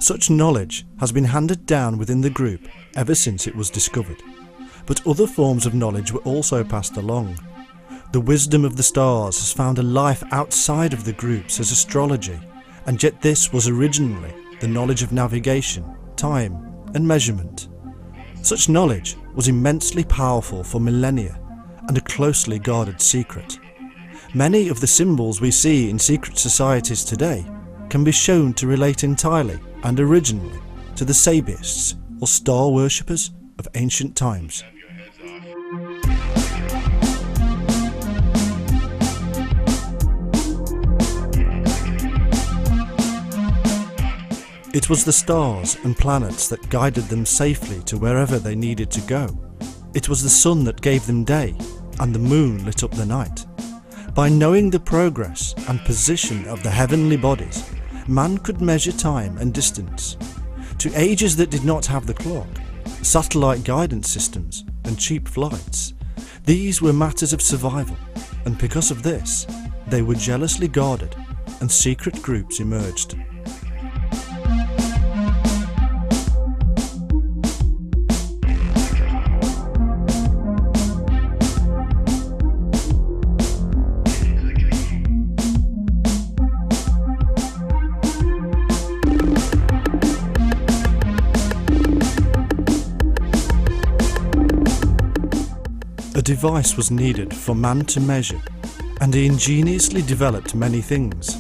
Such knowledge has been handed down within the group ever since it was discovered, but other forms of knowledge were also passed along. The wisdom of the stars has found a life outside of the groups as astrology, and yet this was originally the knowledge of navigation, time, and measurement. Such knowledge was immensely powerful for millennia and a closely guarded secret. Many of the symbols we see in secret societies today can be shown to relate entirely and originally to the Sabiists or star worshippers of ancient times. It was the stars and planets that guided them safely to wherever they needed to go. It was the sun that gave them day, and the moon lit up the night. By knowing the progress and position of the heavenly bodies, man could measure time and distance. To ages that did not have the clock, satellite guidance systems, and cheap flights, these were matters of survival, and because of this, they were jealously guarded, and secret groups emerged. A device was needed for man to measure, and he ingeniously developed many things.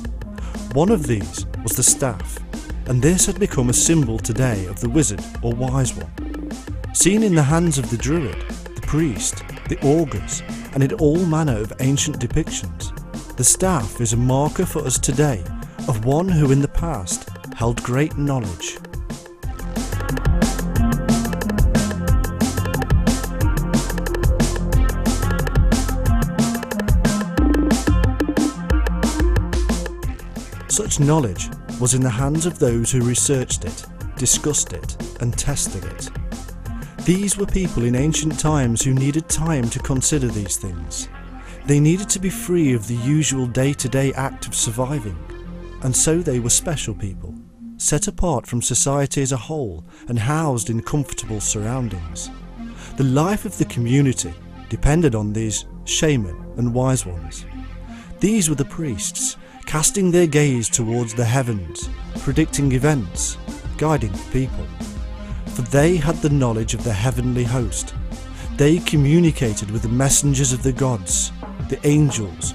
One of these was the staff, and this had become a symbol today of the wizard or wise one. Seen in the hands of the Druid, the priest, the Augurs, and in all manner of ancient depictions, the staff is a marker for us today of one who in the past held great knowledge. Such knowledge was in the hands of those who researched it, discussed it, and tested it. These were people in ancient times who needed time to consider these things. They needed to be free of the usual day-to-day act of surviving, and so they were special people, set apart from society as a whole and housed in comfortable surroundings. The life of the community depended on these shaman and wise ones. These were the priests, casting their gaze towards the heavens, predicting events, guiding the people. For they had the knowledge of the heavenly host. They communicated with the messengers of the gods, the angels,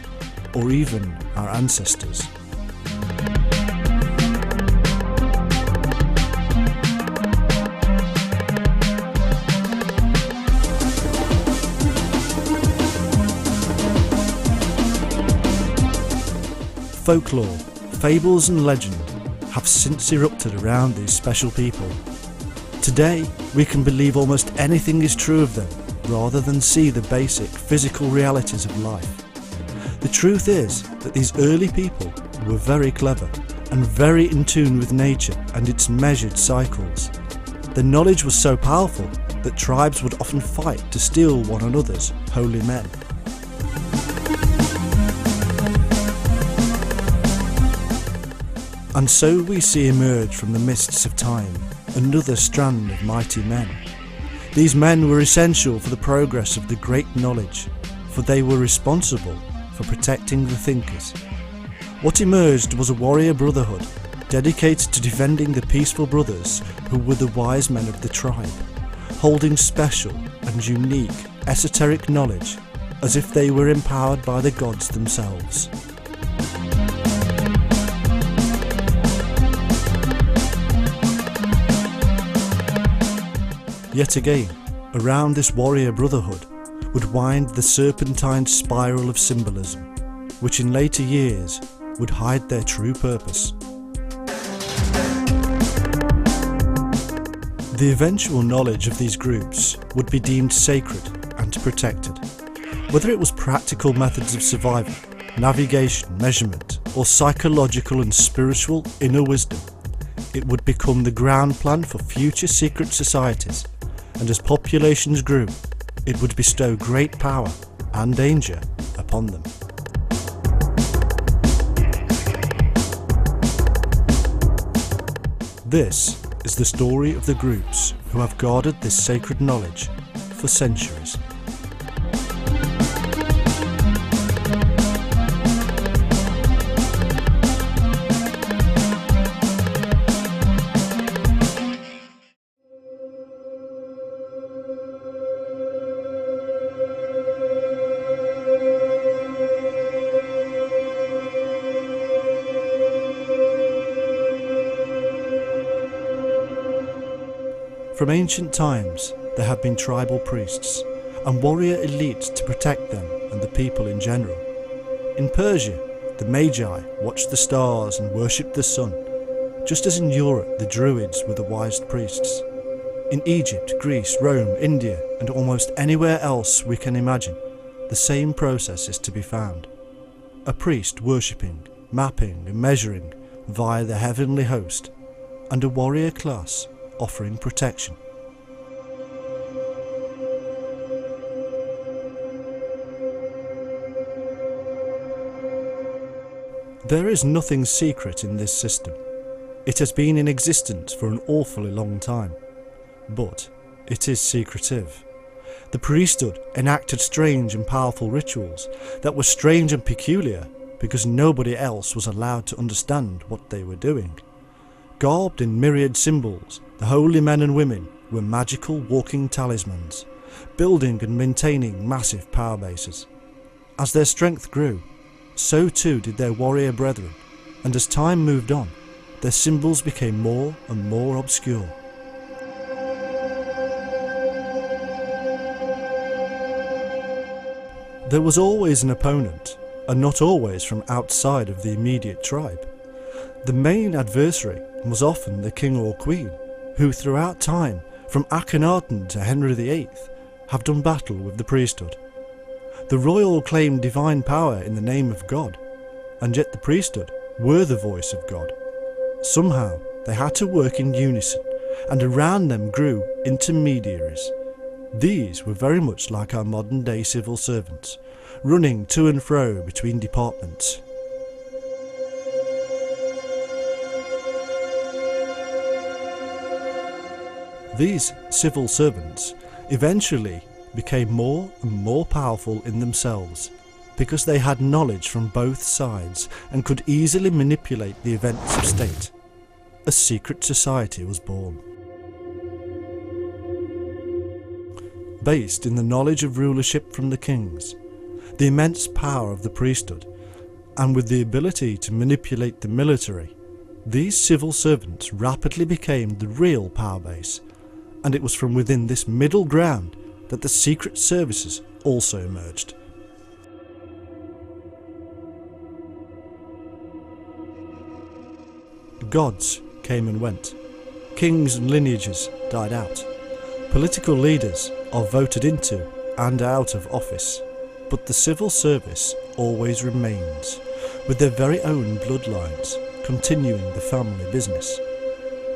or even our ancestors. Folklore, fables and legend have since erupted around these special people. Today, we can believe almost anything is true of them, rather than see the basic physical realities of life. The truth is that these early people were very clever and very in tune with nature and its measured cycles. Their knowledge was so powerful that tribes would often fight to steal one another's holy men. And so we see emerge from the mists of time another strand of mighty men. These men were essential for the progress of the great knowledge, for they were responsible for protecting the thinkers. What emerged was a warrior brotherhood dedicated to defending the peaceful brothers who were the wise men of the tribe, holding special and unique esoteric knowledge as if they were empowered by the gods themselves. Yet again, around this warrior brotherhood would wind the serpentine spiral of symbolism, which in later years would hide their true purpose. The eventual knowledge of these groups would be deemed sacred and protected. Whether it was practical methods of survival, navigation, measurement, or psychological and spiritual inner wisdom, it would become the ground plan for future secret societies, and as populations grew, it would bestow great power and danger upon them. This is the story of the groups who have guarded this sacred knowledge for centuries. From ancient times, there have been tribal priests and warrior elites to protect them and the people in general. In Persia, the Magi watched the stars and worshipped the sun, just as in Europe the Druids were the wise priests. In Egypt, Greece, Rome, India, and almost anywhere else we can imagine, the same process is to be found. A priest worshipping, mapping and measuring via the heavenly host, and a warrior class offering protection. There is nothing secret in this system. It has been in existence for an awfully long time, but it is secretive. The priesthood enacted strange and powerful rituals that were strange and peculiar because nobody else was allowed to understand what they were doing. Garbed in myriad symbols, the holy men and women were magical walking talismans, building and maintaining massive power bases. As their strength grew, so too did their warrior brethren, and as time moved on, their symbols became more and more obscure. There was always an opponent, and not always from outside of the immediate tribe. The main adversary was often the king or queen, who throughout time, from Akhenaten to Henry VIII, have done battle with the priesthood. The royal claimed divine power in the name of God, and yet the priesthood were the voice of God. Somehow they had to work in unison, and around them grew intermediaries. These were very much like our modern day civil servants, running to and fro between departments. These civil servants eventually became more and more powerful in themselves because they had knowledge from both sides and could easily manipulate the events of state. A secret society was born. Based in the knowledge of rulership from the kings, the immense power of the priesthood, and with the ability to manipulate the military, these civil servants rapidly became the real power base. And it was from within this middle ground that the secret services also emerged. Gods came and went. Kings and lineages died out. Political leaders are voted into and out of office. But the civil service always remains, with their very own bloodlines continuing the family business.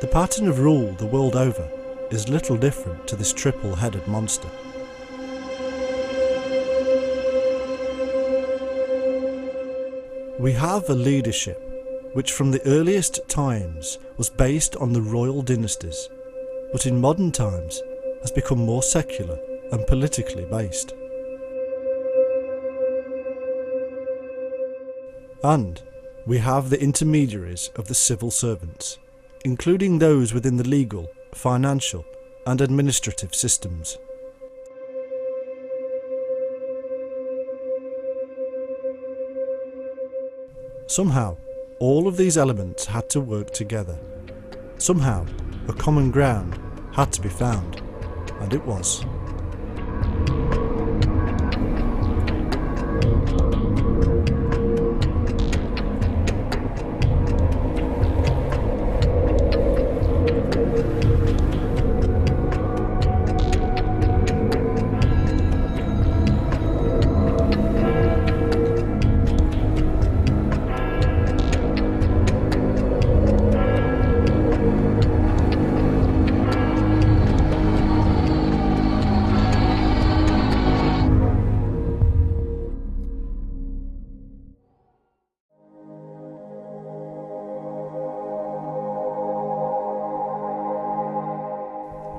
The pattern of rule the world over is little different to this triple-headed monster. We have a leadership which from the earliest times was based on the royal dynasties, but in modern times has become more secular and politically based. And we have the intermediaries of the civil servants, including those within the legal, financial and administrative systems. Somehow, all of these elements had to work together. Somehow, a common ground had to be found, and it was.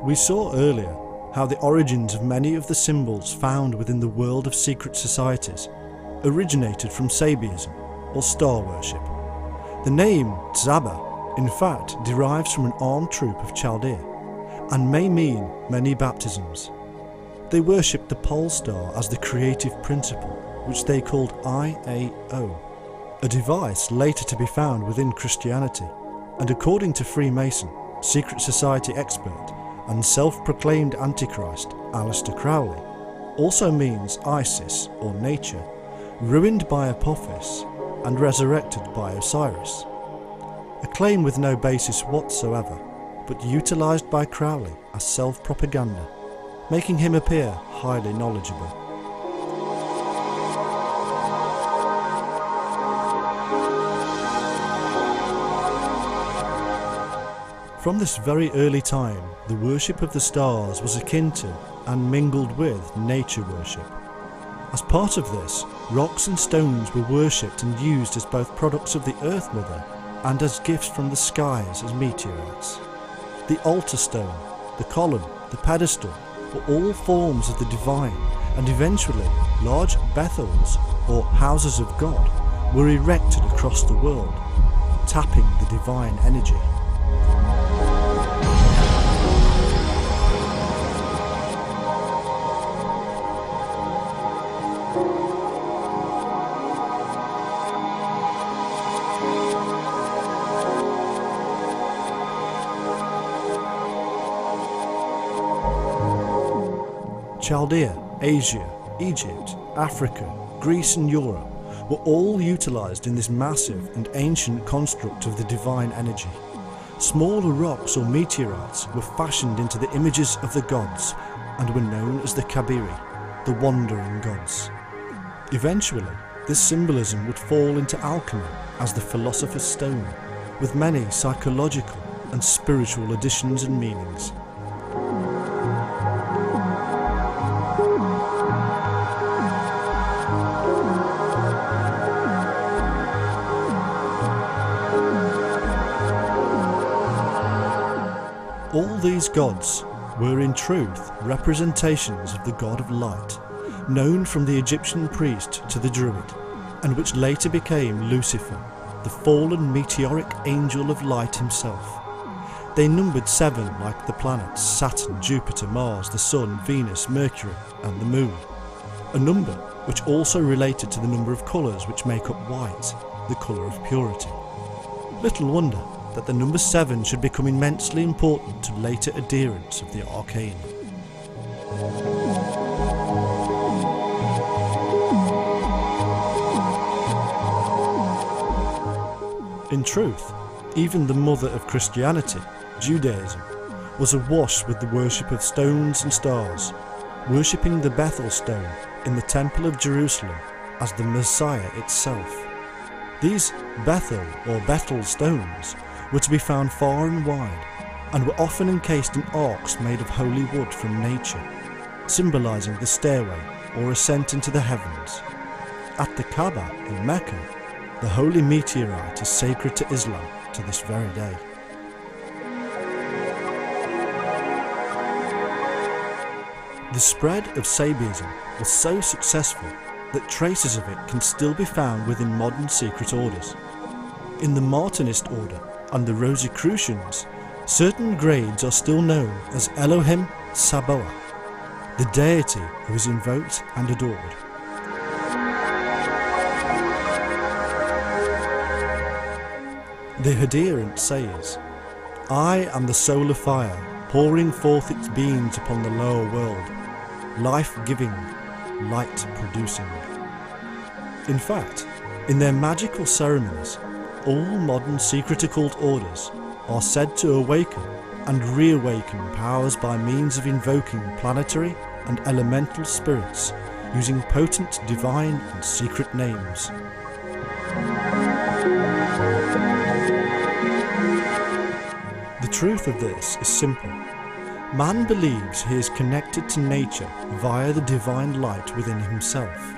We saw earlier how the origins of many of the symbols found within the world of secret societies originated from Sabiism, or star worship. The name Tzaba, in fact, derives from an armed troop of Chaldea, and may mean many baptisms. They worshipped the pole star as the creative principle, which they called IAO, a device later to be found within Christianity, and according to Freemason, secret society expert, and self-proclaimed Antichrist, Aleister Crowley, also means Isis, or nature, ruined by Apophis and resurrected by Osiris. A claim with no basis whatsoever, but utilised by Crowley as self-propaganda, making him appear highly knowledgeable. From this very early time, the worship of the stars was akin to and mingled with nature worship. As part of this, rocks and stones were worshipped and used as both products of the Earth Mother and as gifts from the skies as meteorites. The altar stone, the column, the pedestal were all forms of the divine, and eventually large Bethels, or houses of God, were erected across the world, tapping the divine energy. Chaldea, Asia, Egypt, Africa, Greece and Europe were all utilised in this massive and ancient construct of the divine energy. Smaller rocks or meteorites were fashioned into the images of the gods and were known as the Kabiri, the wandering gods. Eventually, this symbolism would fall into alchemy as the philosopher's stone, with many psychological and spiritual additions and meanings. All these gods were in truth representations of the god of light, known from the Egyptian priest to the Druid, and which later became Lucifer, the fallen meteoric angel of light himself. They numbered 7 like the planets Saturn, Jupiter, Mars, the Sun, Venus, Mercury and the Moon, a number which also related to the number of colours which make up white, the colour of purity. Little wonder that the number 7 should become immensely important to later adherents of the arcane. In truth, even the mother of Christianity, Judaism, was awash with the worship of stones and stars, worshipping the Bethel stone in the Temple of Jerusalem as the Messiah itself. These Bethel or Bethel stones were to be found far and wide, and were often encased in arcs made of holy wood from nature, symbolising the stairway or ascent into the heavens. At the Kaaba in Mecca, the holy meteorite is sacred to Islam to this very day. The spread of Sabiism was so successful that traces of it can still be found within modern secret orders. In the Martinist order and the Rosicrucians, certain grades are still known as Elohim Sabaoth, the deity who is invoked and adored. The adherent says, "I am the solar fire, pouring forth its beams upon the lower world, life-giving, light-producing." In fact, in their magical ceremonies, all modern secret occult orders are said to awaken and reawaken powers by means of invoking planetary and elemental spirits using potent divine and secret names. The truth of this is simple. Man believes he is connected to nature via the divine light within himself.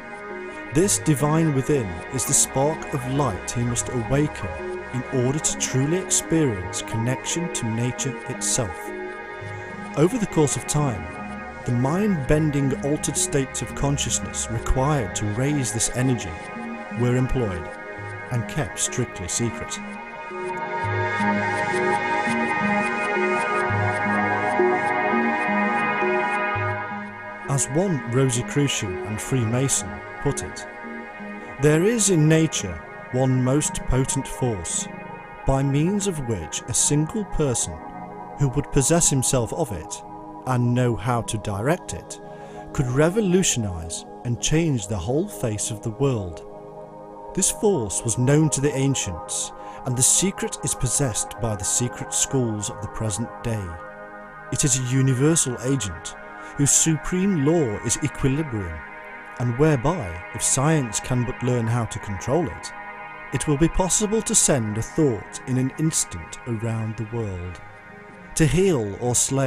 This divine within is the spark of light he must awaken in order to truly experience connection to nature itself. Over the course of time, the mind-bending altered states of consciousness required to raise this energy were employed and kept strictly secret. As one Rosicrucian and Freemason put it, there is in nature one most potent force, by means of which a single person who would possess himself of it and know how to direct it could revolutionize and change the whole face of the world. This force was known to the ancients, and the secret is possessed by the secret schools of the present day. It is a universal agent whose supreme law is equilibrium, and whereby, if science can but learn how to control it, it will be possible to send a thought in an instant around the world, to heal or slay